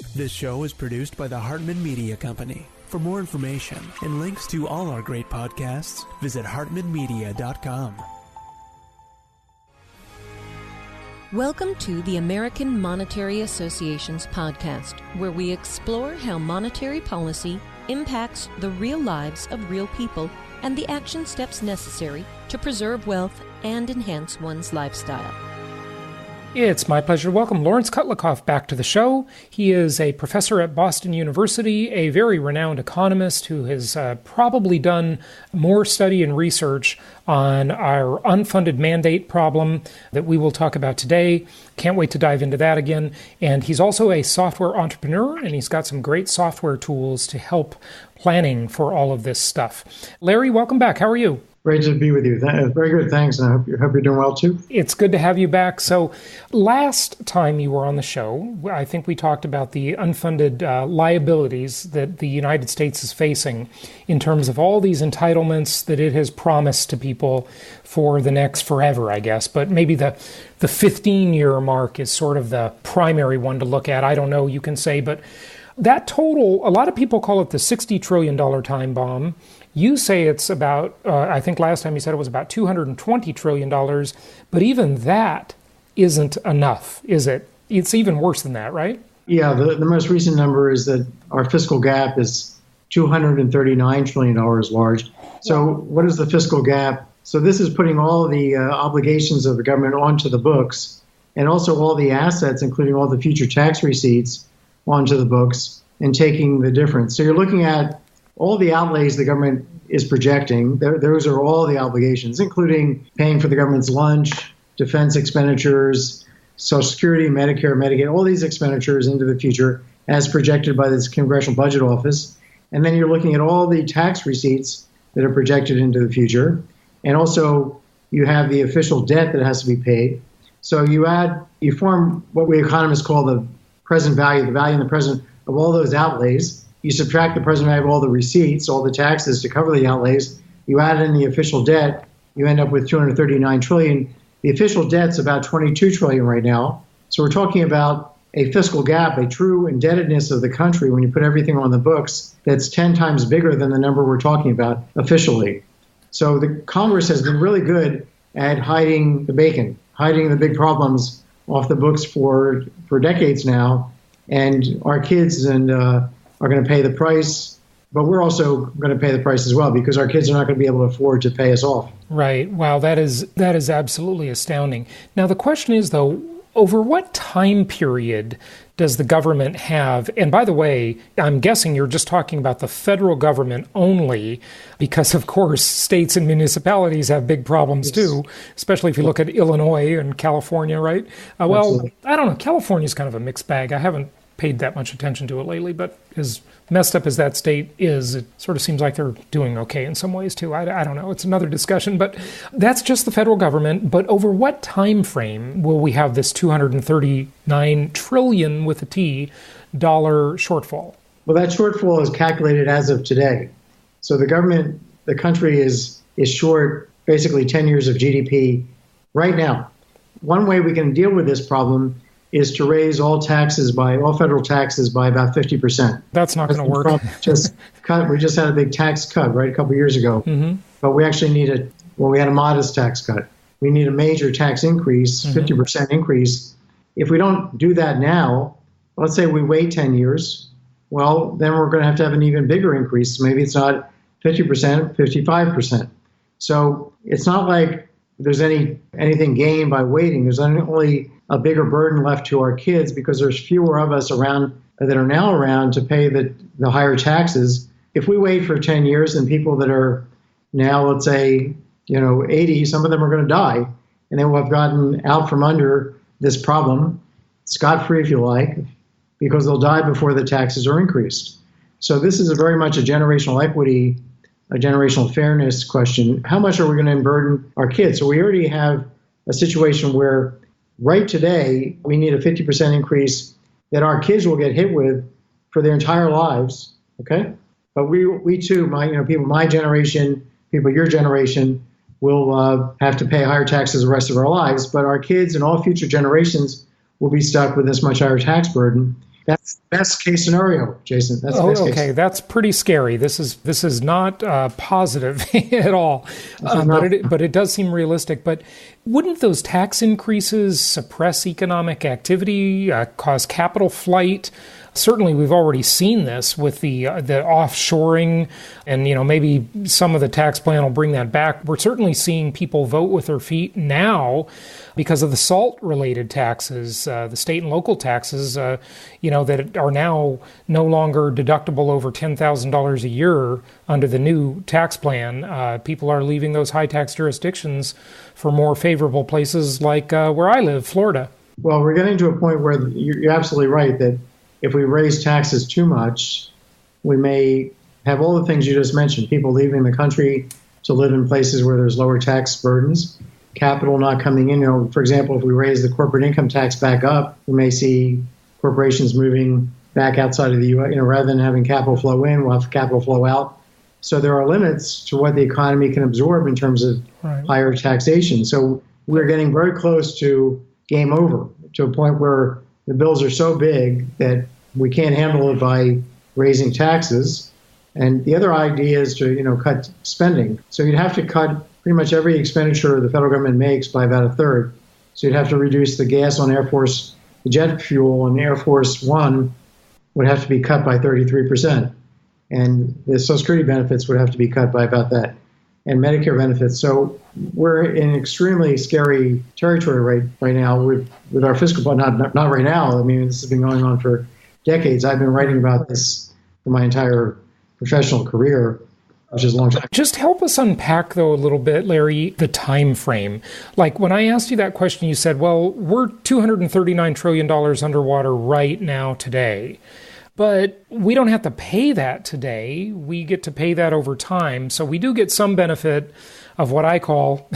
This show is produced by the Hartman Media Company. For more information and links to all our great podcasts, visit hartmanmedia.com. Welcome to the American Monetary Association's podcast, where we explore how monetary policy impacts the real lives of real people and the action steps necessary to preserve wealth and enhance one's lifestyle. It's my pleasure to welcome Laurence Kotlikoff back to the show. He is a professor at Boston University, a very renowned economist who has probably done more study and research on our unfunded mandate problem that we will talk about today. Can't wait to dive into that again. And he's also a software entrepreneur, and he's got some great software tools to help planning for all of this stuff. Larry, welcome back. How are you? Great to be with you. Very good, thanks. And I hope you're doing well, too. It's good to have you back. So last time you were on the show, I think we talked about the unfunded liabilities that the United States is facing in terms of all these entitlements that it has promised to people for the next forever, I guess. But maybe the 15-year mark is sort of the primary one to look at. I don't know, you can say. But that total, a lot of people call it the $60 trillion time bomb. You say it's about, I think last time you said it was about $220 trillion, but even that isn't enough, is it? It's even worse than that, right? Yeah, the most recent number is that our fiscal gap is $239 trillion large. So what is the fiscal gap? So this is putting all the obligations of the government onto the books, and also all the assets, including all the future tax receipts, onto the books, and taking the difference. So you're looking at all the outlays the government is projecting. Those are all the obligations, including paying for the government's lunch, defense expenditures, Social Security, Medicare, Medicaid, all these expenditures into the future as projected by this Congressional Budget Office. And then you're looking at all the tax receipts that are projected into the future. And also you have the official debt that has to be paid. So you form what we economists call the present value, the value in the present of all those outlays. You subtract the present value of all the receipts, all the taxes to cover the outlays. You add in the official debt, you end up with $239 trillion. The official debt's about $22 trillion right now. So we're talking about a fiscal gap, a true indebtedness of the country when you put everything on the books that's 10 times bigger than the number we're talking about officially. So the Congress has been really good at hiding the bacon, hiding the big problems off the books for decades now. And our kids are going to pay the price, but we're also going to pay the price as well because our kids are not going to be able to afford to pay us off. Right. Wow, that is absolutely astounding. Now, the question is, though, over what time period does the government have, and by the way, I'm guessing you're just talking about the federal government only, because, of course, states and municipalities have big problems, too, especially if you look at Illinois and California, right? Well, I don't know. California's kind of a mixed bag. I haven't paid that much attention to it lately, but as messed up as that state is, it sort of seems like they're doing okay in some ways too. I don't know. It's another discussion, but that's just the federal government. But over what time frame will we have this $239 trillion with a T dollar shortfall? Well, that shortfall is calculated as of today. So the country is short basically 10 years of GDP right now. One way we can deal with this problem is to raise all federal taxes by about 50%. That's not going to work. We just had a big tax cut, right, a couple of years ago. Mm-hmm. But we actually we had a modest tax cut. We need a major tax increase, 50% increase. If we don't do that now, let's say we wait 10 years, well, then we're going to have an even bigger increase. Maybe it's not 50%, 55%. So it's not like there's anything gained by waiting. There's only a bigger burden left to our kids because there's fewer of us around that are now around to pay the higher taxes. If we wait for 10 years, then people that are now, let's say, 80, some of them are going to die, and they will have gotten out from under this problem, scot-free if you like, because they'll die before the taxes are increased. So this is very much a generational equity, a generational fairness question. How much are we going to burden our kids? So we already have a situation where right today, we need a 50% increase that our kids will get hit with for their entire lives, okay? But we too, people my generation, people your generation, will have to pay higher taxes the rest of our lives. But our kids and all future generations will be stuck with this much higher tax burden. That's the best case scenario, Jason. That's the best case. That's pretty scary. This is not positive at all, but it does seem realistic. But wouldn't those tax increases suppress economic activity, cause capital flight? Certainly, we've already seen this with the offshoring, and maybe some of the tax plan will bring that back. We're certainly seeing people vote with their feet now because of the SALT-related taxes, the state and local taxes, that are now no longer deductible over $10,000 a year under the new tax plan. People are leaving those high-tax jurisdictions for more favorable places like where I live, Florida. Well, we're getting to a point where you're absolutely right that if we raise taxes too much, we may have all the things you just mentioned, people leaving the country to live in places where there's lower tax burdens, capital not coming in. For example, if we raise the corporate income tax back up, we may see corporations moving back outside of the U.S. Rather than having capital flow in, we'll have capital flow out. So there are limits to what the economy can absorb in terms of higher taxation. So we're getting very close to game over, to a point where the bills are so big that we can't handle it by raising taxes. And the other idea is to, cut spending. So you'd have to cut pretty much every expenditure the federal government makes by about a third. So you'd have to reduce the gas on Air Force, the jet fuel on Air Force One would have to be cut by 33%. And the Social Security benefits would have to be cut by about that. And Medicare benefits. So we're in extremely scary territory right now with our fiscal, but not right now. I mean, this has been going on for decades. I've been writing about this for my entire professional career, which is a long time. Just help us unpack, though, a little bit, Larry, the time frame. Like when I asked you that question, you said, well, we're $239 trillion underwater right now today. But we don't have to pay that today. We get to pay that over time. So we do get some benefit of what I call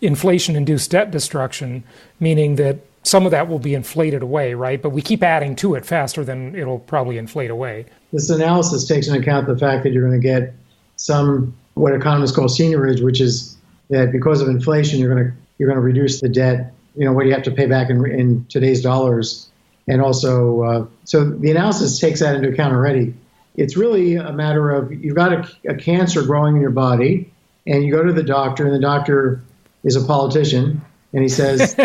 inflation-induced debt destruction, meaning that some of that will be inflated away, right? But we keep adding to it faster than it'll probably inflate away. This analysis takes into account the fact that you're going to get some, what economists call seniorage, which is that because of inflation, you're going to reduce the debt, what you have to pay back in today's dollars. And also, so the analysis takes that into account already. It's really a matter of you've got a cancer growing in your body, and you go to the doctor, and the doctor is a politician, and he says,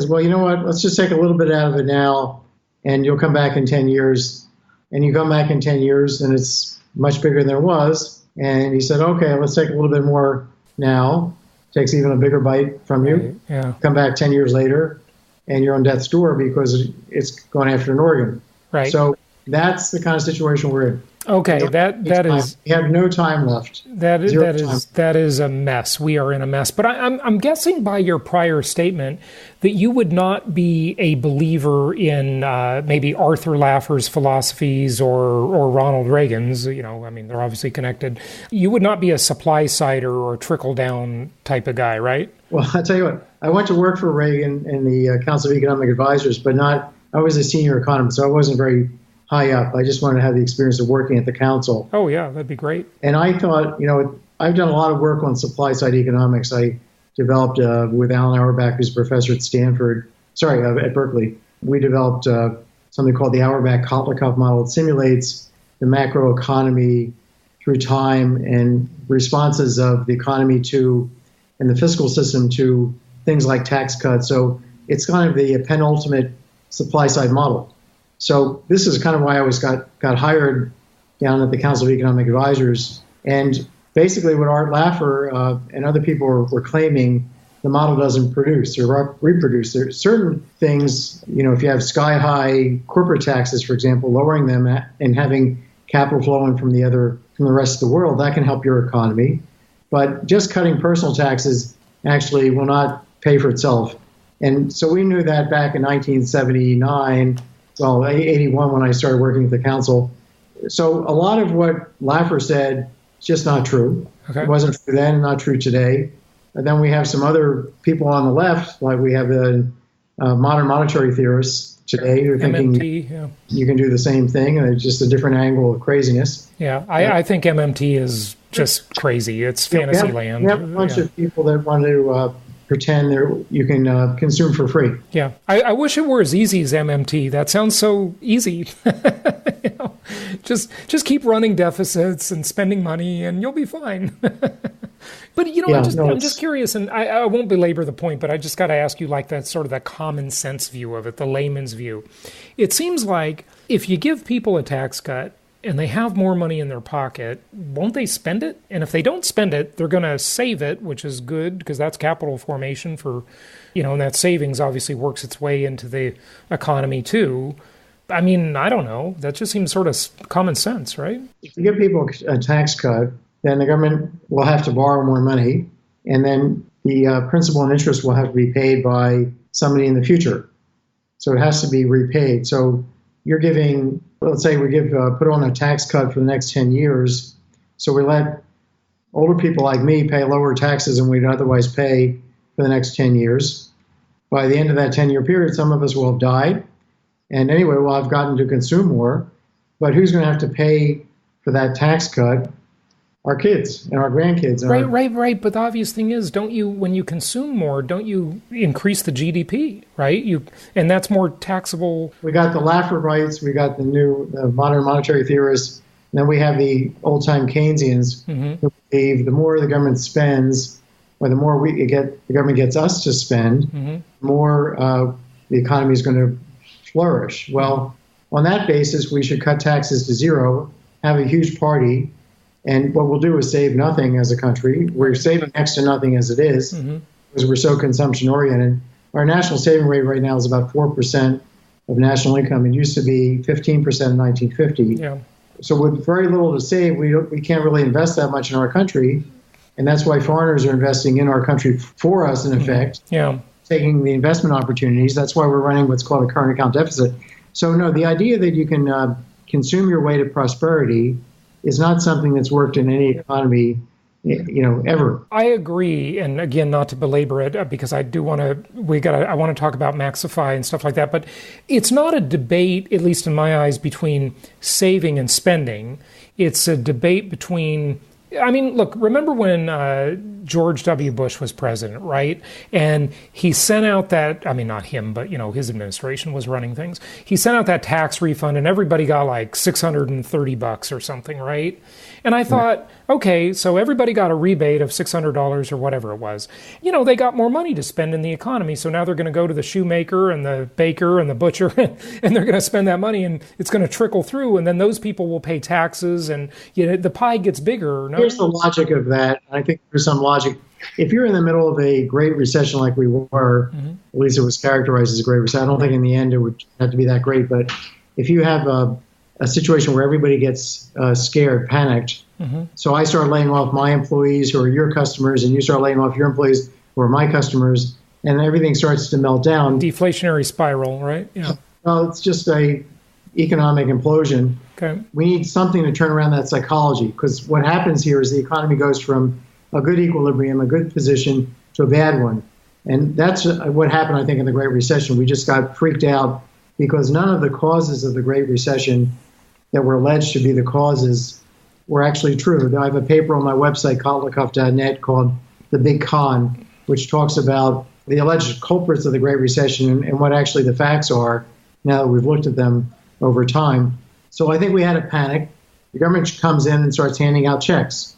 well, you know what, let's just take a little bit out of it now, and you'll come back in 10 years. And you come back in 10 years, and it's much bigger than it was. And he said, okay, let's take a little bit more now. Takes even a bigger bite from you. Yeah. Come back 10 years later, and you're on death's door because it's going after an organ. Right. So that's the kind of situation we're in. Okay, that is. We have no time left. That is a mess. We are in a mess. But I'm guessing by your prior statement that you would not be a believer in maybe Arthur Laffer's philosophies or Ronald Reagan's. They're obviously connected. You would not be a supply sider or trickle down type of guy, right? Well, I'll tell you what. I went to work for Reagan in the Council of Economic Advisors, but I was a senior economist, so I wasn't very high up. I just wanted to have the experience of working at the council. Oh, yeah, that'd be great. And I thought, I've done a lot of work on supply side economics. I developed with Alan Auerbach, who's a professor at Berkeley. We developed something called the Auerbach-Kotlikoff model. It simulates the macro economy through time and responses of the economy and the fiscal system to things like tax cuts. So it's kind of the penultimate supply side model. So this is kind of why I always got hired down at the Council of Economic Advisors. And basically what Art Laffer and other people were claiming, the model doesn't produce or reproduce. There are certain things, if you have sky-high corporate taxes, for example, lowering them and having capital flowing from the rest of the world, that can help your economy. But just cutting personal taxes actually will not pay for itself. And so we knew that back in 1979, 81 when I started working at the council. So a lot of what Laffer said is just not true. Okay. It wasn't true then and not true today. And then we have some other people on the left, like we have the modern monetary theorists today who are thinking MMT, you can do the same thing, and it's just a different angle of craziness. Yeah, I think MMT is just crazy. It's fantasy land. We have a bunch of people that want to pretend you can consume for free. Yeah, I wish it were as easy as MMT. That sounds so easy. You know, just keep running deficits and spending money, and you'll be fine. But you know, I'm just curious, and I won't belabor the point, but I just got to ask you, like, that sort of that common sense view of it, the layman's view. It seems like if you give people a tax cut and they have more money in their pocket, won't they spend it? And if they don't spend it, they're going to save it, which is good because that's capital formation for, you know, and that savings obviously works its way into the economy too. I mean, I don't know. That just seems sort of common sense, right? If you give people a tax cut, then the government will have to borrow more money, and then the principal and interest will have to be paid by somebody in the future. So it has to be repaid. So you're giving, let's say we put on a tax cut for the next 10 years. So we let older people like me pay lower taxes than we'd otherwise pay for the next 10 years. By the end of that 10-year period, some of us will have died. And anyway, we'll have gotten to consume more. But who's going to have to pay for that tax cut? Our kids and our grandkids. Right. But the obvious thing is, when you consume more, don't you increase the GDP, right? And that's more taxable. We got the Laffer-Wrights, we got the modern monetary theorists, and then we have the old-time Keynesians who believe the more the government spends, or the more the government gets us to spend, the more the economy is going to flourish. Well, on that basis, we should cut taxes to zero, have a huge party. And what we'll do is save nothing as a country. We're saving next to nothing as it is because we're so consumption-oriented. Our national saving rate right now is about 4% of national income. It used to be 15% in 1950. Yeah. So with very little to save, we can't really invest that much in our country. And that's why foreigners are investing in our country for us, in effect, taking the investment opportunities. That's why we're running what's called a current account deficit. So, no, the idea that you can consume your way to prosperity is not something that's worked in any economy, ever. I agree, and again, not to belabor it, because I want to talk about Maxify and stuff like that. But it's not a debate, at least in my eyes, between saving and spending. It's a debate between. I mean, look, remember when George W. Bush was president, right? And he sent out that, I mean, not him, but, his administration was running things. He sent out that tax refund and everybody got like $630 or something, right? And I thought, okay, so everybody got a rebate of $600 or whatever it was. They got more money to spend in the economy. So now they're going to go to the shoemaker and the baker and the butcher and they're going to spend that money and it's going to trickle through. And then those people will pay taxes and the pie gets bigger. No? Here's the logic of that. I think there's some logic. If you're in the middle of a Great Recession like we were, at least it was characterized as a Great Recession. I don't think in the end it would have to be that great. But if you have a situation where everybody gets scared, panicked. So I start laying off my employees who are your customers, and you start laying off your employees who are my customers, and everything starts to melt down. Deflationary spiral, right? Yeah. Well, it's just a economic implosion. Okay. We need something to turn around that psychology, because what happens here is the economy goes from a good equilibrium, a good position, to a bad one. And that's what happened, I think, in the Great Recession. We just got freaked out because none of the causes of the Great Recession that were alleged to be the causes were actually true. I have a paper on my website, kotlikoff.net, called The Big Con, which talks about the alleged culprits of the Great Recession and what actually the facts are now that we've looked at them over time. So I think we had a panic. The government comes in and starts handing out checks.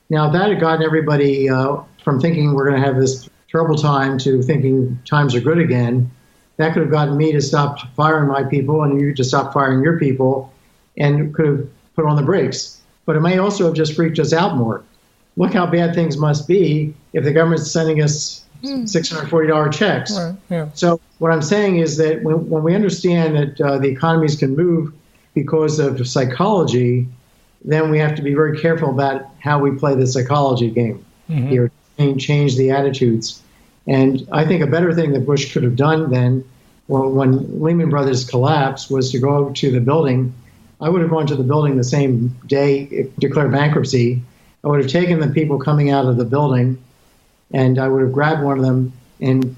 Now, if that had gotten everybody from thinking we're going to have this terrible time to thinking times are good again, that could have gotten me to stop firing my people and you to stop firing your people, and could have put on the brakes. But it may also have just freaked us out more. Look how bad things must be if the government's sending us $640 checks. Right, yeah. So what I'm saying is that when we understand that the economies can move because of psychology, then we have to be very careful about how we play the psychology game here, change the attitudes. And I think a better thing that Bush could have done then, when Lehman Brothers collapsed, was to go to the building. I would have gone to the building the same day it declared bankruptcy. I would have taken the people coming out of the building, and I would have grabbed one of them, and,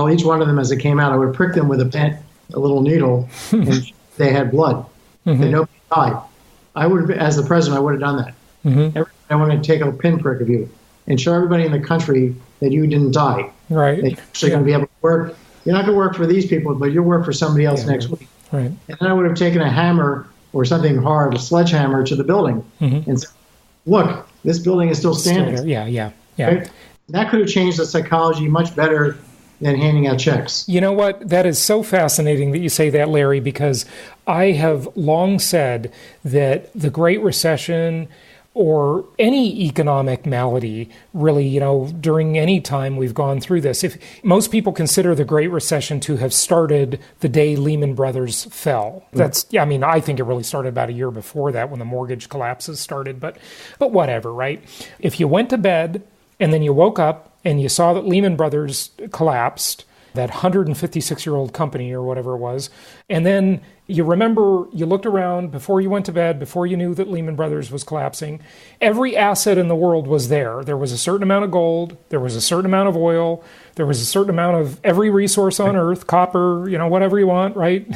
each one of them as it came out, I would have pricked them with a little needle, and they had blood. And nobody died. I would have, as the president, I would have done that. Everybody, I want to take a pinprick of you. and show everybody in the country that you didn't die. Right. That you're actually going to be able to work. You're not going to work for these people, but you'll work for somebody else next week. Right. And then I would have taken a hammer or something hard, a sledgehammer, to the building and said, look, this building is still standing. Yeah. Right? That could have changed the psychology much better than handing out checks. You know what? That is so fascinating that you say that, Larry, because I have long said that the Great Recession or any economic malady, really, during any time we've gone through this, if most people consider the Great Recession to have started the day Lehman Brothers fell. I think it really started about a year before that when the mortgage collapses started, but whatever, right? If you went to bed and then you woke up and you saw that Lehman Brothers collapsed, that 156-year-old company or whatever it was, and then you remember you looked around before you went to bed, before you knew that Lehman Brothers was collapsing, every asset in the world was there. There was a certain amount of gold, there was a certain amount of oil, there was a certain amount of every resource on earth, copper, whatever you want, right?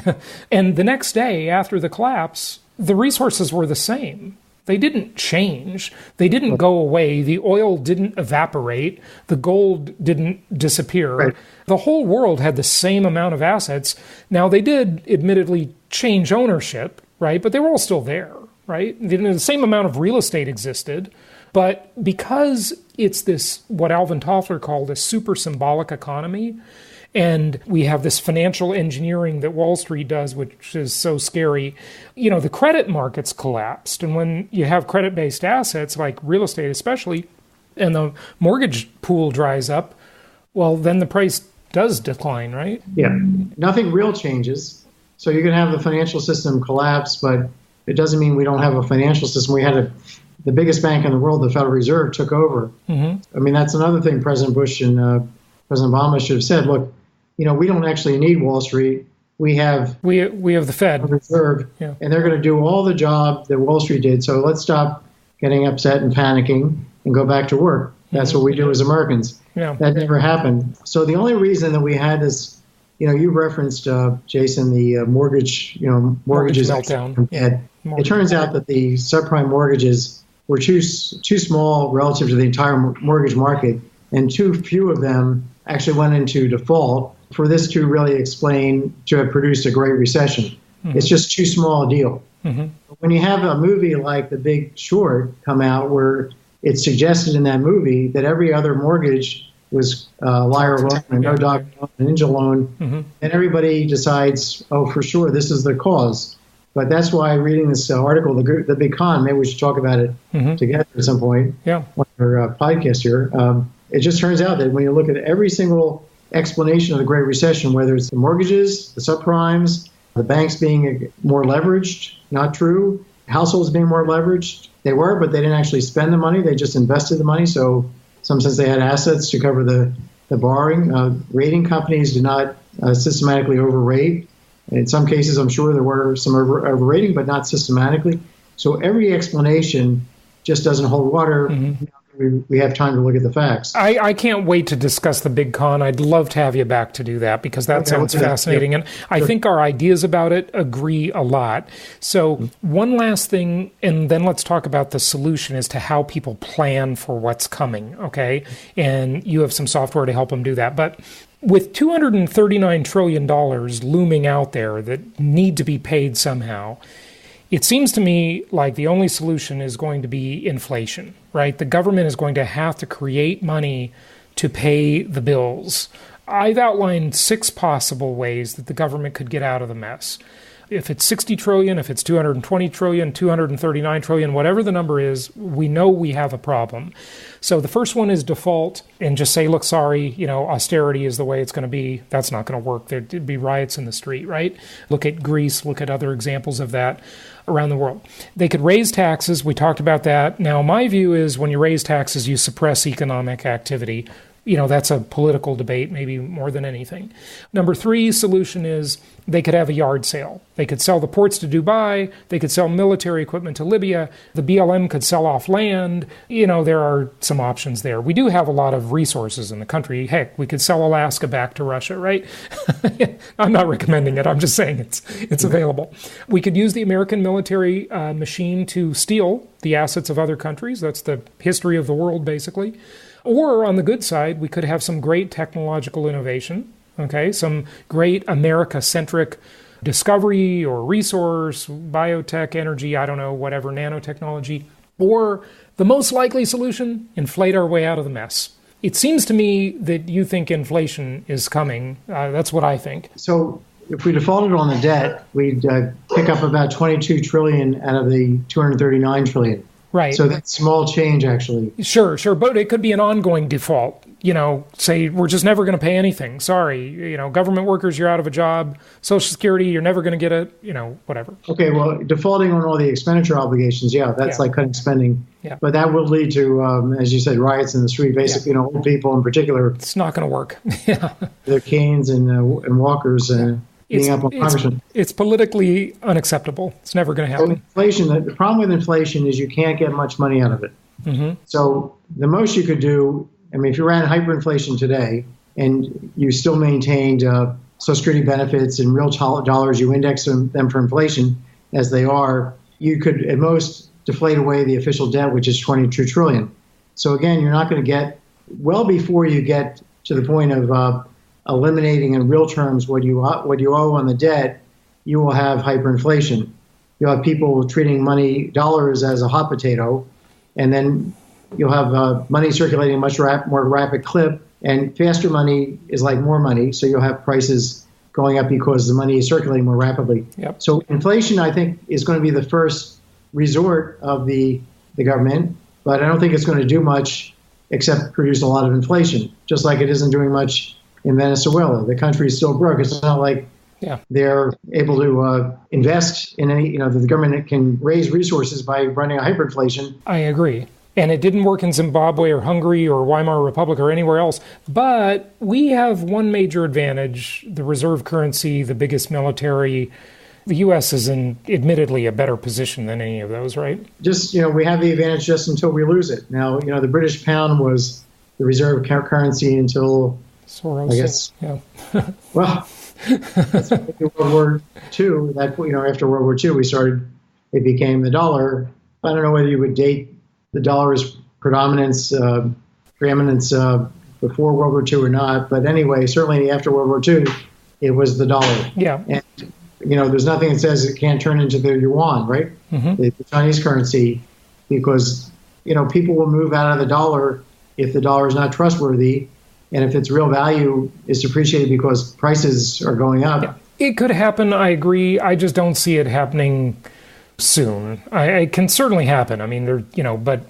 And the next day after the collapse, the resources were the same. They didn't change. They didn't go away. The oil didn't evaporate. The gold didn't disappear. Right. The whole world had the same amount of assets. Now, they did admittedly change ownership, right? But they were all still there, right? The same amount of real estate existed. But because it's this, what Alvin Toffler called a super symbolic economy, and we have this financial engineering that Wall Street does, which is so scary. The credit markets collapsed. And when you have credit-based assets, like real estate especially, and the mortgage pool dries up, well, then the price does decline, right? Yeah. Nothing real changes. So you can have the financial system collapse, but it doesn't mean we don't have a financial system. We had the biggest bank in the world, the Federal Reserve, took over. That's another thing President Bush and President Obama should have said. Look, we don't actually need Wall Street. We have the Fed Reserve, and they're going to do all the job that Wall Street did. So let's stop getting upset and panicking and go back to work. That's what we do as Americans. Yeah. That never happened. So the only reason that we had this, you referenced, Jason, the mortgages meltdown. It turns out that the subprime mortgages were too small relative to the entire mortgage market, and too few of them actually went into default for this to really explain, to have produced a Great Recession. It's just too small a deal. When you have a movie like The Big Short come out where it's suggested in that movie that every other mortgage was liar loan and no doc loan, and ninja loan, and everybody decides, oh, for sure, this is the cause. But that's why reading this article, The Big Con, maybe we should talk about it together at some point on our podcast here. It just turns out that when you look at every single explanation of the Great Recession, whether it's the mortgages, the subprimes, the banks being more leveraged, not true, households being more leveraged, they were, but they didn't actually spend the money. They just invested the money. So in some sense they had assets to cover the borrowing. Rating companies did not systematically overrate. In some cases, I'm sure there were some overrating, but not systematically. So every explanation just doesn't hold water. We have time to look at the facts. I can't wait to discuss The Big Con. I'd love to have you back to do that because that sounds fascinating. And I think our ideas about it agree a lot. So one last thing, and then let's talk about the solution as to how people plan for what's coming, okay? And you have some software to help them do that. But with $239 trillion looming out there that need to be paid somehow, it seems to me like the only solution is going to be inflation, right? The government is going to have to create money to pay the bills. I've outlined 6 possible ways that the government could get out of the mess. If it's 60 trillion, if it's 220 trillion, 239 trillion, whatever the number is, we know we have a problem. So the first one is default and just say, look, sorry, austerity is the way it's going to be. That's not going to work. There'd be riots in the street, right? Look at Greece, look at other examples of that around the world. They could raise taxes. We talked about that. Now, my view is when you raise taxes, you suppress economic activity. That's a political debate, maybe more than anything. Number 3 solution is they could have a yard sale. They could sell the ports to Dubai. They could sell military equipment to Libya. The BLM could sell off land. There are some options there. We do have a lot of resources in the country. Heck, we could sell Alaska back to Russia, right? I'm not recommending it. I'm just saying it's available. We could use the American military machine to steal the assets of other countries. That's the history of the world, basically. Or on the good side, we could have some great technological innovation, okay, some great America-centric discovery or resource, biotech, energy, I don't know, whatever, nanotechnology. Or the most likely solution, inflate our way out of the mess. It seems to me that you think inflation is coming. That's what I think. So if we defaulted on the debt, we'd pick up about 22 trillion out of the 239 trillion. Right. So that's small change, actually. Sure. But it could be an ongoing default. Say we're just never going to pay anything. Sorry. Government workers, you're out of a job. Social Security, you're never going to get it. Whatever. Okay. Well, defaulting on all the expenditure obligations, that's like cutting spending. Yeah. But that will lead to, as you said, riots in the street. Basically, old people in particular. It's not going to work. Yeah. Their canes and walkers. Being up on Congressman. It's politically unacceptable. It's never going to happen. So inflation. The problem with inflation is you can't get much money out of it. Mm-hmm. So the most you could do, if you ran hyperinflation today and you still maintained Social Security benefits in real dollars, you index them for inflation as they are, you could at most deflate away the official debt, which is 22 trillion. So again, you're not going to get, well before you get to the point of eliminating in real terms what you owe on the debt, you will have hyperinflation. You'll have people treating dollars as a hot potato, and then you'll have money circulating much more rapid clip, and faster money is like more money, so you'll have prices going up because the money is circulating more rapidly. Yep. So inflation, I think, is going to be the first resort of the government, but I don't think it's going to do much except produce a lot of inflation, just like it isn't doing much in Venezuela. The country is still broke. It's not like they're able to invest in any, the government can raise resources by running a hyperinflation. I agree. And it didn't work in Zimbabwe or Hungary or Weimar Republic or anywhere else. But we have one major advantage, the reserve currency, the biggest military. The U.S. is in, admittedly, a better position than any of those, right? Just, we have the advantage just until we lose it. Now, the British pound was the reserve currency until Soros, I guess. Yeah. Well, that's World War II. That after World War II, it became the dollar. I don't know whether you would date the dollar's preeminence before World War II or not, but anyway, certainly after World War II, it was the dollar. Yeah. And there's nothing that says it can't turn into the yuan, right? Mm-hmm. The Chinese currency, because people will move out of the dollar if the dollar is not trustworthy. And if its real value is depreciated because prices are going up. Yeah. It could happen, I agree. I just don't see it happening soon. It can certainly happen. But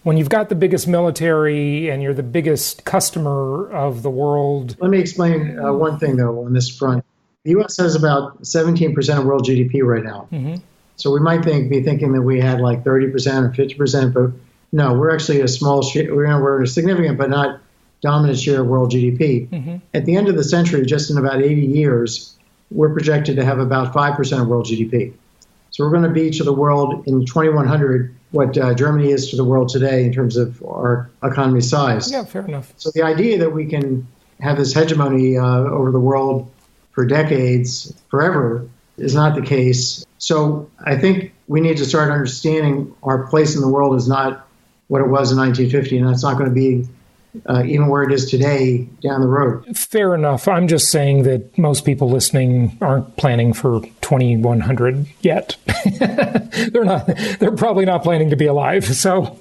when you've got the biggest military and you're the biggest customer of the world. Let me explain one thing, though, on this front. The U.S. has about 17% of world GDP right now. Mm-hmm. So we might be thinking that we had like 30% or 50%, but no, we're actually a small share. We're significant, but not dominant share of world GDP. Mm-hmm. At the end of the century, just in about 80 years, we're projected to have about 5% of world GDP. So we're going to be to the world in 2100 what Germany is to the world today in terms of our economy size. Yeah, fair enough. So the idea that we can have this hegemony over the world for decades, forever, is not the case. So I think we need to start understanding our place in the world is not what it was in 1950, and that's not going to be even where it is today down the road. Fair enough. I'm just saying that most people listening aren't planning for 2100 yet. They're probably not planning to be alive. So,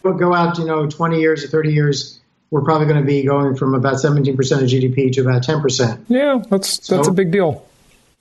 we'll go out, 20 years or 30 years, we're probably going to be going from about 17% of GDP to about 10%. Yeah, that's a big deal.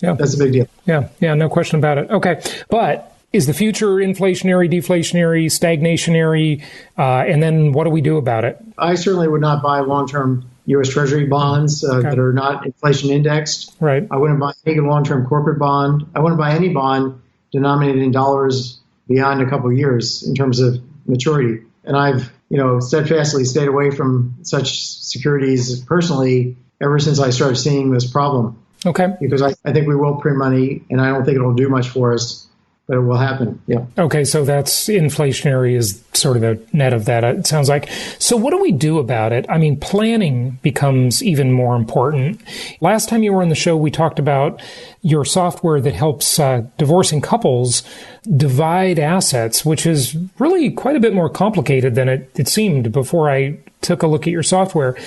Yeah, that's a big deal. Yeah, no question about it. Okay, but is the future inflationary, deflationary, stagnationary, and then what do we do about it? I certainly would not buy long-term U.S. Treasury bonds that are not inflation indexed. Right. I wouldn't buy any long-term corporate bond. I wouldn't buy any bond denominated in dollars beyond a couple of years in terms of maturity. And I've, steadfastly stayed away from such securities personally ever since I started seeing this problem. Okay. Because I think we will print money, and I don't think it'll do much for us but it will happen. Yeah. Okay, so that's inflationary is sort of the net of that, it sounds like. So what do we do about it? I mean, planning becomes even more important. Last time you were on the show, we talked about your software that helps divorcing couples divide assets, which is really quite a bit more complicated than it seemed before I took a look at your software.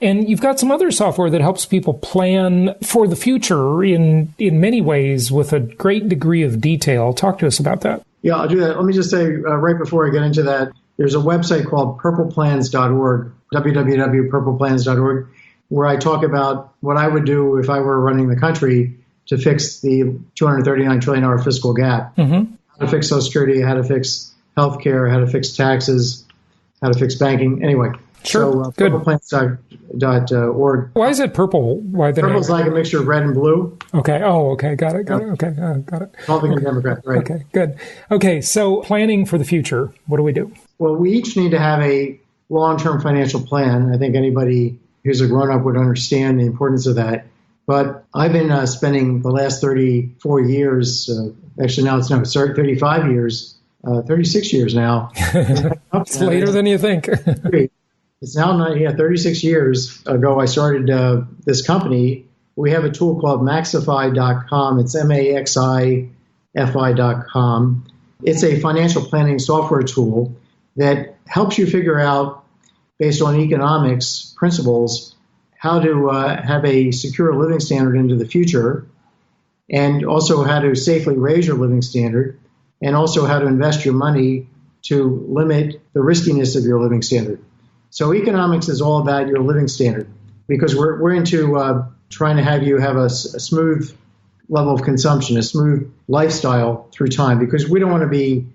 And you've got some other software that helps people plan for the future in many ways with a great degree of detail. Talk to us about that. Yeah, I'll do that. Let me just say right before I get into that, there's a website called purpleplans.org, www.purpleplans.org, where I talk about what I would do if I were running the country to fix the $239 trillion fiscal gap. Mm-hmm. How to fix Social Security, how to fix healthcare, how to fix taxes, how to fix banking. Anyway. Sure. So, purpleplans.org. Why is it purple? Why the Purple's like a mixture of red and blue. Okay. Oh, okay. Got it. Okay. Got it. Republican and Democrat, right. Okay, good. Okay, so planning for the future. What do we do? Well, we each need to have a long-term financial plan. I think anybody who's a grown-up would understand the importance of that. But I've been spending the last 34 years, actually now it's 35 years, 36 years now. It's later than you think. It's now 36 years ago I started this company. We have a tool called Maxifi.com. It's Maxifi.com. It's a financial planning software tool that helps you figure out, based on economics principles, how to have a secure living standard into the future, and also how to safely raise your living standard, and also how to invest your money to limit the riskiness of your living standard. So economics is all about your living standard, because we're into trying to have you have a smooth level of consumption, a smooth lifestyle through time, because we don't want to be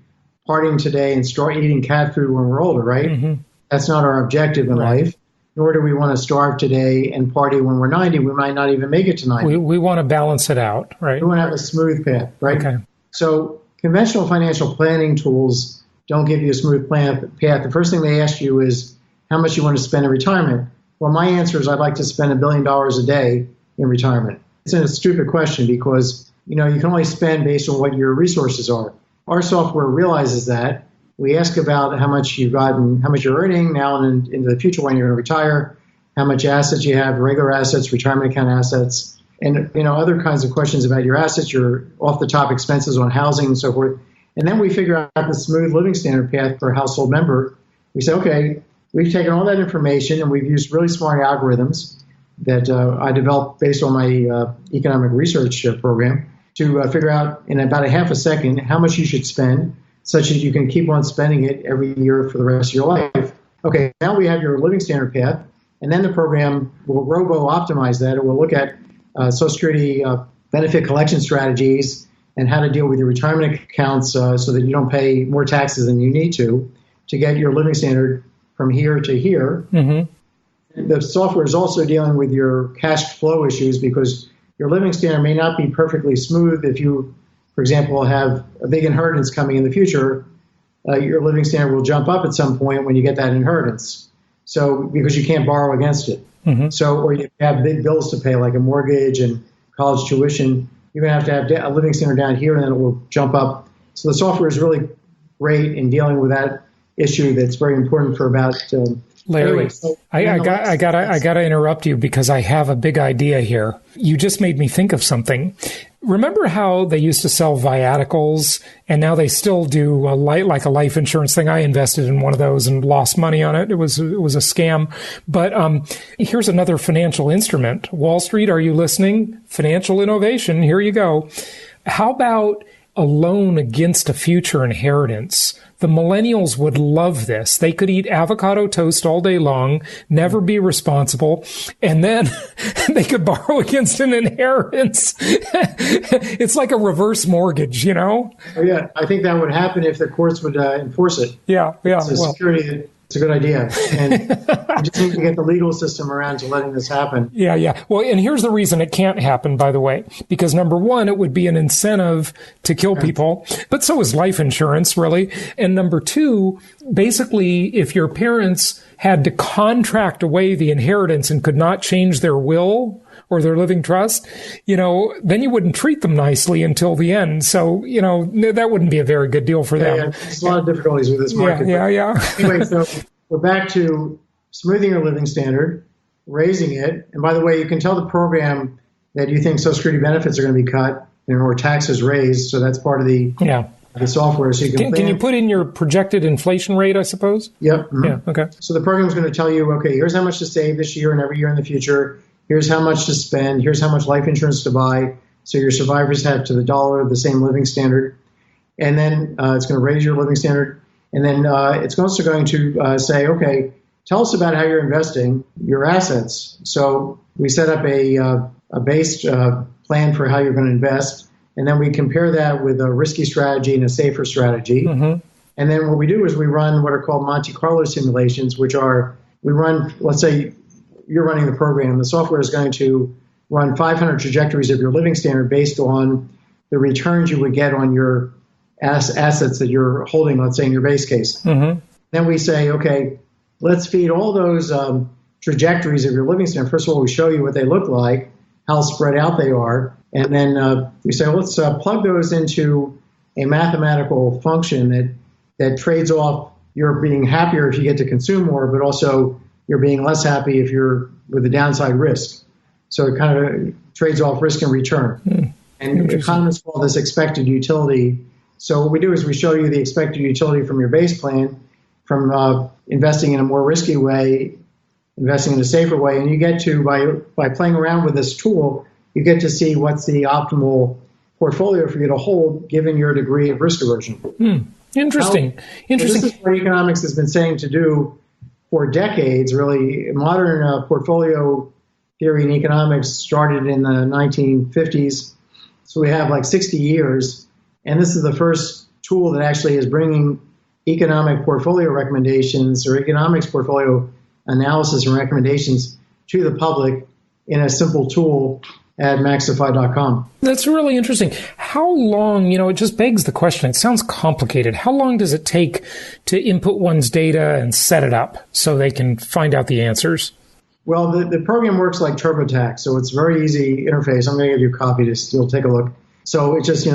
partying today and start eating cat food when we're older, right? Mm-hmm. That's not our objective in life. Nor do we want to starve today and party when we're 90. We might not even make it to 90. We want to balance it out, right? We want to have a smooth path, right? Okay. So conventional financial planning tools don't give you a smooth path. The first thing they ask you is how much you want to spend in retirement. Well, my answer is I'd like to spend $1 billion a day in retirement. It's a stupid question because, you can only spend based on what your resources are. Our software realizes that. We ask about how much you've got and how much you're earning now and into the future when you're going to retire, how much assets you have, regular assets, retirement account assets, and other kinds of questions about your assets, your off-the-top expenses on housing and so forth. And then we figure out the smooth living standard path for a household member. We say, okay, we've taken all that information and we've used really smart algorithms that I developed based on my economic research program to figure out in about a half a second how much you should spend, such that you can keep on spending it every year for the rest of your life. Okay, now we have your living standard path, and then the program will robo-optimize that. It will look at Social Security benefit collection strategies and how to deal with your retirement accounts so that you don't pay more taxes than you need to get your living standard from here to here. Mm-hmm. The software is also dealing with your cash flow issues because your living standard may not be perfectly smooth if you, for example, have a big inheritance coming in the future. Your living standard will jump up at some point when you get that inheritance. So because you can't borrow against it. Mm-hmm. So, or you have big bills to pay like a mortgage and college tuition. You're going to have a living standard down here, and then it will jump up. So the software is really great in dealing with that issue. That's very important for about. Larry, anyway, so, I gotta interrupt you because I have a big idea here. You just made me think of something. Remember how they used to sell viaticals, and now they still do a life insurance thing? I invested in one of those and lost money on it. It was a scam. But here's another financial instrument. Wall Street, are you listening? Financial innovation. Here you go. How about a loan against a future inheritance? The millennials would love this. They could eat avocado toast all day long, never be responsible, and then they could borrow against an inheritance. It's like a reverse mortgage, Oh, yeah, I think that would happen if the courts would enforce it. Yeah. Security, it's a good idea. And we just need to get the legal system around to letting this happen. Yeah. Well, and here's the reason it can't happen, by the way, because number one, it would be an incentive to kill people, but so is life insurance, really. And number two, basically, if your parents had to contract away the inheritance and could not change their will or their living trust, then you wouldn't treat them nicely until the end. So, that wouldn't be a very good deal for them. Yeah, there's a lot of difficulties with this market. Yeah. Anyway, so we're back to smoothing your living standard, raising it. And by the way, you can tell the program that you think Social Security benefits are going to be cut, or taxes raised. So that's part of the software. So you can you put in your projected inflation rate, I suppose? Yep. Mm-hmm. Yeah. Okay. So the program is going to tell you, okay, here's how much to save this year and every year in the future. Here's how much to spend. Here's how much life insurance to buy. So your survivors have to the dollar the same living standard. And then it's going to raise your living standard. And then it's also going to say, okay, tell us about how you're investing your assets. So we set up a based plan for how you're going to invest. And then we compare that with a risky strategy and a safer strategy. Mm-hmm. And then what we do is we run what are called Monte Carlo simulations, let's say you're running the program. The software is going to run 500 trajectories of your living standard based on the returns you would get on your assets that you're holding, let's say in your base case. Mm-hmm. Then we say, okay, let's feed all those trajectories of your living standard. First of all, we show you what they look like, how spread out they are. And then we say, let's plug those into a mathematical function that trades off you're being happier if you get to consume more, but also you're being less happy if you're with the downside risk. So it kind of trades off risk and return. And economists call this expected utility. So what we do is we show you the expected utility from your base plan, from investing in a more risky way, investing in a safer way. And you get to, by playing around with this tool, you get to see what's the optimal portfolio for you to hold given your degree of risk aversion. Interesting. This is what economics has been saying to do for decades, really. Modern portfolio theory in economics started in the 1950s. So we have like 60 years. And this is the first tool that actually is bringing economic portfolio recommendations or economics portfolio analysis and recommendations to the public in a simple tool at Maxifi.com. That's really interesting. How long, it just begs the question. It sounds complicated. How long does it take to input one's data and set it up so they can find out the answers? Well, the program works like TurboTax, so it's a very easy interface. I'm going to give you a copy to you'll take a look. So it's just,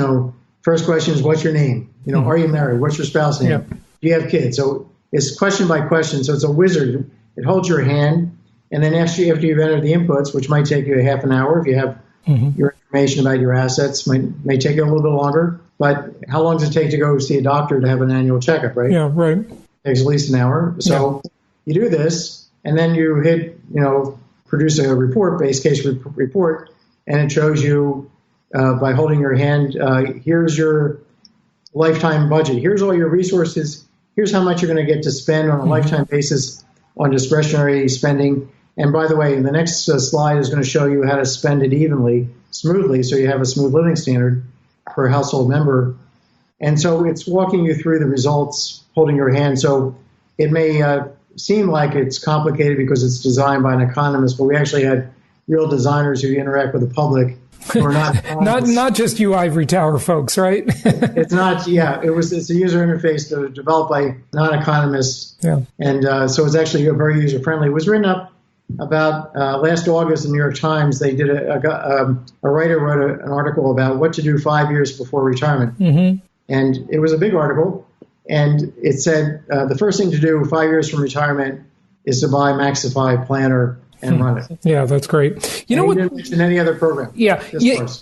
first question is, what's your name? Are you married? What's your spouse name? Yep. Do you have kids? So it's question by question. So it's a wizard. It holds your hand. And then after you've entered the inputs, which might take you a half an hour if you have your information about your assets, may take you a little bit longer. But how long does it take to go see a doctor to have an annual checkup, right? Yeah, right. It takes at least an hour. So you do this, and then you hit, produce a report, base case report, and it shows you by holding your hand, here's your lifetime budget. Here's all your resources. Here's how much you're going to get to spend on a lifetime basis on discretionary spending. And by the way, the next slide is going to show you how to spend it smoothly, so you have a smooth living standard per household member. And so it's walking you through the results, holding your hand. So it may seem like it's complicated because it's designed by an economist, but we actually had real designers who interact with the public who are not not just you ivory tower folks, right? It's not. Yeah, it's a user interface developed by non-economists. Yeah. And so it's actually very user friendly. It was written up about last August in the New York Times. They did a writer wrote an article about what to do 5 years before retirement. Mm-hmm. And it was a big article. And it said the first thing to do 5 years from retirement is to buy Maxifi Planner and run it. Yeah, that's great. You know what? Didn't mention any other program. Yeah.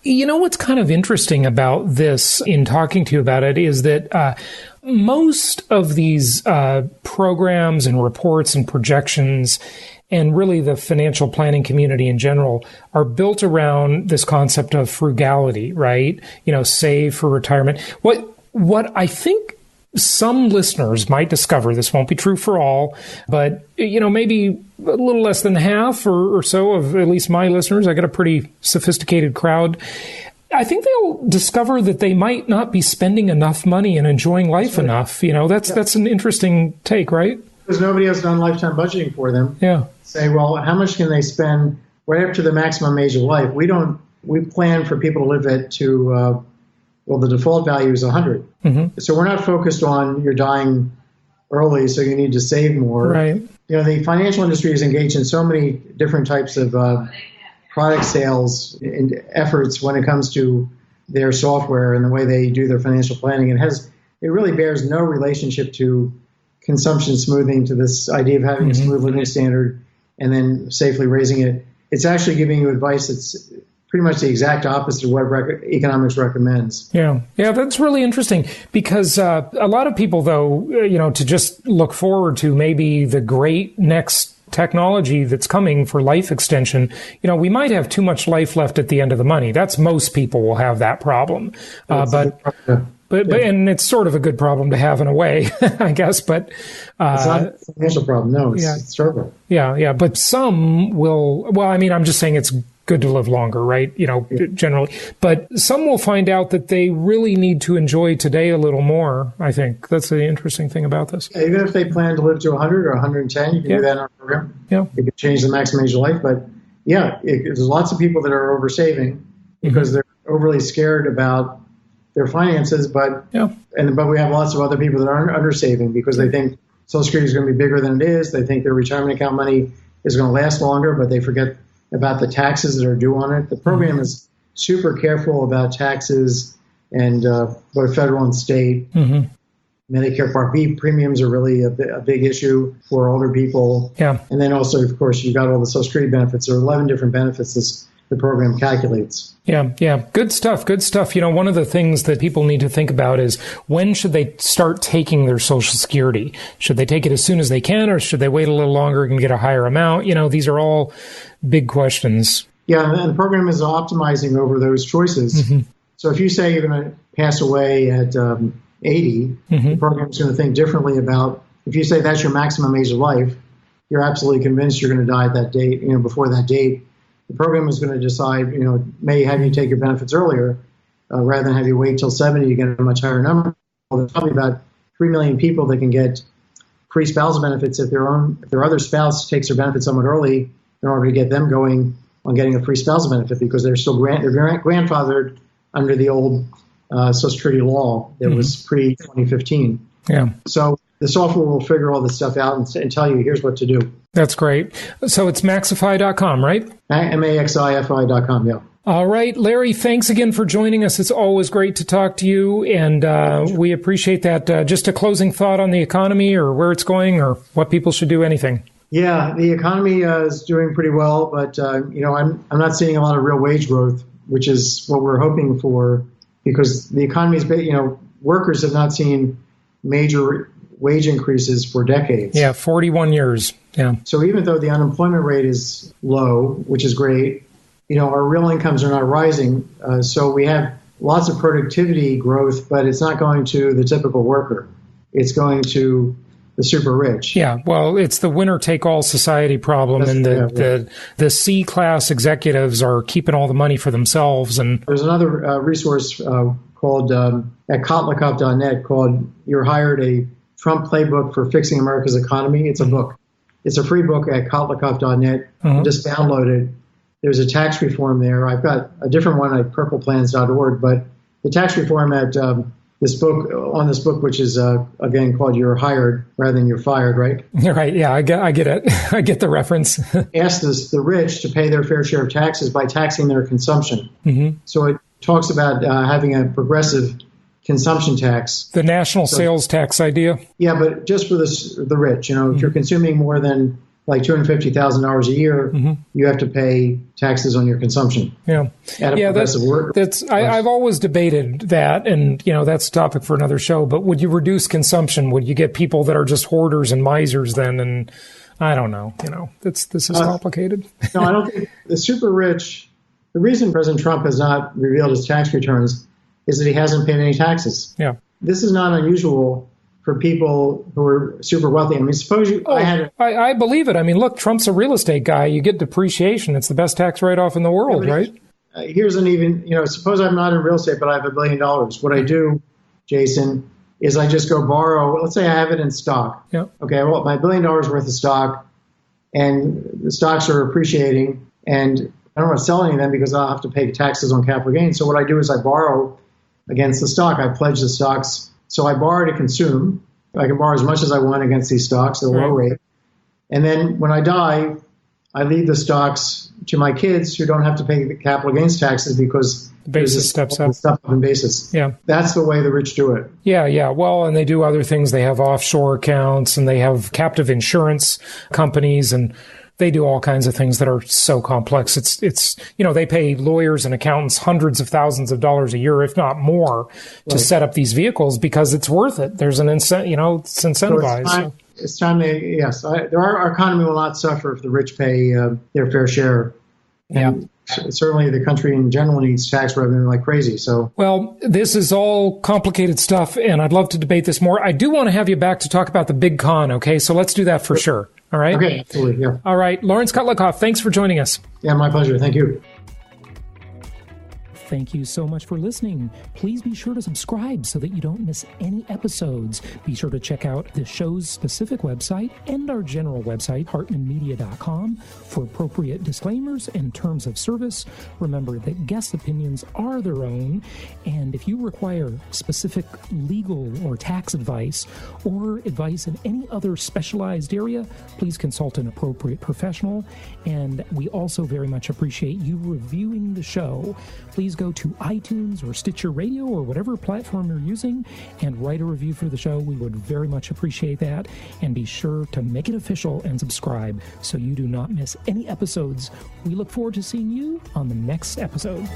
You know what's kind of interesting about this in talking to you about it is that most of these programs and reports and projections and really the financial planning community in general are built around this concept of frugality, right? Save for retirement. What I think some listeners might discover, this won't be true for all, but, maybe a little less than half or so of at least my listeners, I got a pretty sophisticated crowd. I think they'll discover that they might not be spending enough money and enjoying life enough. That's an interesting take, right? Because nobody has done lifetime budgeting for them. Yeah. Say, well, how much can they spend right up to the maximum age of life? We plan for people to live the default value is 100. Mm-hmm. So we're not focused on you're dying early, so you need to save more. Right. The financial industry is engaged in so many different types of product sales and efforts when it comes to their software and the way they do their financial planning. It really bears no relationship to consumption smoothing, to this idea of having a smooth living standard and then safely raising it. It's actually giving you advice that's pretty much the exact opposite of what economics recommends. Yeah, that's really interesting because a lot of people, though, to just look forward to maybe the great next technology that's coming for life extension, we might have too much life left at the end of the money. That's most people will have that problem. But and it's sort of a good problem to have in a way, I guess. But it's not a financial problem. No, it's struggle. Yeah. But some will. Well, I mean, I'm just saying it's good to live longer, right? Generally. But some will find out that they really need to enjoy today a little more. I think that's the interesting thing about this. Even if they plan to live to 100 or 110, you can do that in our program. Yeah, you can change the maximum age of life. But there's lots of people that are over-saving because they're overly scared about their finances, but we have lots of other people that aren't under-saving because they think Social Security is going to be bigger than it is. They think their retirement account money is going to last longer, but they forget about the taxes that are due on it. The program is super careful about taxes and both federal and state. Medicare Part B premiums are really a big issue for older people. Yeah. And then also, of course, you've got all the Social Security benefits. There are 11 different benefits the program calculates. Yeah. Good stuff. One of the things that people need to think about is when should they start taking their Social Security? Should they take it as soon as they can, or should they wait a little longer and get a higher amount? These are all big questions. Yeah, and the program is optimizing over those choices. So if you say you're going to pass away at 80, the program is going to think differently about, if you say that's your maximum age of life, you're absolutely convinced you're going to die at that date, before that date. The program is going to decide, may have you take your benefits earlier rather than have you wait till 70 to get a much higher number. Well, there's probably about 3 million people that can get pre-spousal benefits if their other spouse takes their benefits somewhat early in order to get them going on getting a pre-spousal benefit because they're still grandfathered under the old Social Security law that was pre-2015. Yeah. So the software will figure all this stuff out and tell you, here's what to do. That's great. So it's Maxify.com, right? Maxifi.com, yeah. All right, Larry, thanks again for joining us. It's always great to talk to you, and we appreciate that. Just a closing thought on the economy or where it's going or what people should do, anything? Yeah, the economy is doing pretty well, but, I'm not seeing a lot of real wage growth, which is what we're hoping for, because the economy is, workers have not seen major wage increases for decades. Yeah, 41 years. Yeah. So even though the unemployment rate is low, which is great, our real incomes are not rising. So we have lots of productivity growth, but it's not going to the typical worker. It's going to the super rich. Yeah, well, it's the winner-take-all society problem, and the C-class executives are keeping all the money for themselves. And there's another resource called at Kotlikoff.net called "You're Hired: A Trump Playbook for Fixing America's Economy." It's a book. It's a free book at Kotlikoff.net. Just download it. There's a tax reform there. I've got a different one at purpleplans.org, but the tax reform at this book, which is again called "You're Hired" rather than "You're Fired," right? Right. Yeah, I get it. I get the reference. Asks the rich to pay their fair share of taxes by taxing their consumption. So it talks about having a progressive consumption tax. The national sales tax idea? Yeah, but just for the rich. If you're consuming more than like $250,000 a year, you have to pay taxes on your consumption. Yeah, I've always debated that, and that's a topic for another show. But would you reduce consumption? Would you get people that are just hoarders and misers then? And I don't know. This is complicated. No, I don't think the super rich. The reason President Trump has not revealed his tax returns is that he hasn't paid any taxes. Yeah, this is not unusual for people who are super wealthy. I mean, suppose I believe it. I mean, look, Trump's a real estate guy. You get depreciation. It's the best tax write-off in the world, right? Here's an even, suppose I'm not in real estate, but I have $1 billion. What I do, Jason, is I just go borrow. Let's say I have it in stock. Yeah. Okay, well, my $1 billion worth of stock, and the stocks are appreciating, and I don't want to sell any of them because I'll have to pay taxes on capital gains. So what I do is I borrow against the stock. I pledge the stocks. So I borrow to consume. I can borrow as much as I want against these stocks at a low rate. And then when I die, I leave the stocks to my kids who don't have to pay the capital gains taxes because basis steps up. Stuff up in basis. Yeah. That's the way the rich do it. Yeah. Well, and they do other things. They have offshore accounts and they have captive insurance companies and they do all kinds of things that are so complex. It's they pay lawyers and accountants hundreds of thousands of dollars a year, if not more, to set up these vehicles because it's worth it. There's an it's incentivized. So it's time our economy will not suffer if the rich pay their fair share. And certainly the country in general needs tax revenue like crazy. So, well, this is all complicated stuff, and I'd love to debate this more. I do want to have you back to talk about the big con, okay? So let's do that for sure. All right? Okay, absolutely, yeah. All right. Laurence Kotlikoff, thanks for joining us. Yeah, my pleasure. Thank you. Thank you so much for listening. Please be sure to subscribe so that you don't miss any episodes. Be sure to check out the show's specific website and our general website, hartmanmedia.com, for appropriate disclaimers and terms of service. Remember that guest opinions are their own, and if you require specific legal or tax advice or advice in any other specialized area, please consult an appropriate professional. And we also very much appreciate you reviewing the show. Please go to iTunes or Stitcher Radio or whatever platform you're using and write a review for the show. We would very much appreciate that. And be sure to make it official and subscribe so you do not miss any episodes. We look forward to seeing you on the next episode.